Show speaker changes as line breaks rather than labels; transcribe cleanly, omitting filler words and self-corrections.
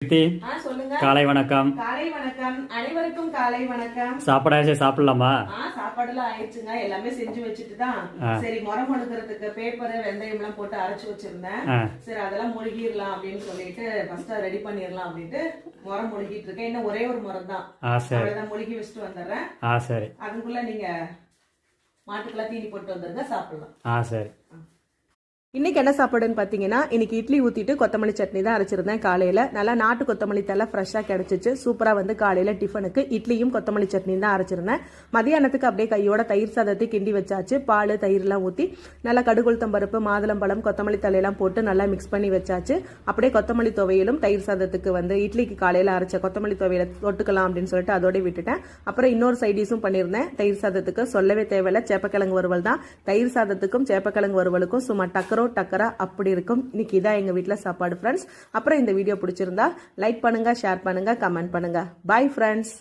சொல்லுங்க.
காலை வணக்கம்.
காலை வணக்கம் அனைவருக்கும். காலை வணக்கம்.
சாப்பாடாச்சு, சாப்பிடலாமா?
சாப்பாடுலாம் ஆயிடுச்சுங்க. எல்லாமே செஞ்சு வச்சுட்டு தான் சரி முறம் ஒழுக்கிறதுக்கு பேப்பர் வெந்தயம் எல்லாம் போட்டு அரைச்சு வச்சிருந்தேன். சரி அதெல்லாம் முழுகிடலாம் அப்படின்னு சொல்லிட்டு ஃபர்ஸ்ட் ரெடி பண்ணிடலாம் அப்படின்ட்டு முறம் முழுகிட்டு இருக்கேன். இன்னும் ஒரே ஒரு முறம் தான், அவ்வளவுதான். முழுகி வச்சுட்டு வந்துடுறேன்.
சரி.
அதுக்குள்ள நீங்க மாட்டுக்கெல்லாம் தீனி போட்டு வந்துருங்க, சாப்பிடலாம்.
சரி.
இன்னைக்கு என்ன சாப்பாடுன்னு பார்த்தீங்கன்னா, இன்னைக்கு இட்லி ஊற்றிட்டு கொத்தமல்லி சட்னி தான் அரைச்சிருந்தேன். காலையில் நல்லா நாட்டு கொத்தமல்லி தலை ஃப்ரெஷ்ஷாக கிடச்சிச்சு. சூப்பராக வந்து காலையில் டிஃபனுக்கு இட்லியும் கொத்தமல்லி சட்னி தான் அரைச்சிருந்தேன். மதியானத்துக்கு அப்படியே கையோட தயிர் சாதத்தை கிண்டி வச்சாச்சு. பால் தயிர்லாம் ஊற்றி நல்லா கடுகுளுத்தம் பருப்பு, மாதுளம்பழம், கொத்தமல்லி தலையெல்லாம் போட்டு நல்லா மிக்ஸ் பண்ணி வச்சாச்சு. அப்படியே கொத்தமல்லி துவையிலும் தயிர் சாதத்துக்கு வந்து இட்லிக்கு காலையில் அரைச்ச கொத்தமல்லி துவையில தொட்டுக்கலாம் அப்படின்னு சொல்லிட்டு அதோட விட்டுட்டேன். அப்புறம் இன்னொரு சைடிஸும் பண்ணியிருந்தேன். தயிர் சாதத்துக்கு சொல்லவே தேவையில்லை, சேப்பக்கிழங்கு வறுவல் தான். தயிர் சாதத்துக்கும் சேப்பக்கிழங்கு வறுவலுக்கும் சும்மா டக்கரா அப்படி இருக்கும். இன்னைக்கு இதான் எங்க வீட்டுல சாப்பாடு ஃப்ரெண்ட்ஸ். அப்புறம் இந்த வீடியோ பிடிச்சிருந்தா லைக் பண்ணுங்க, ஷேர் பண்ணுங்க, கமெண்ட் பண்ணுங்க. Bye friends.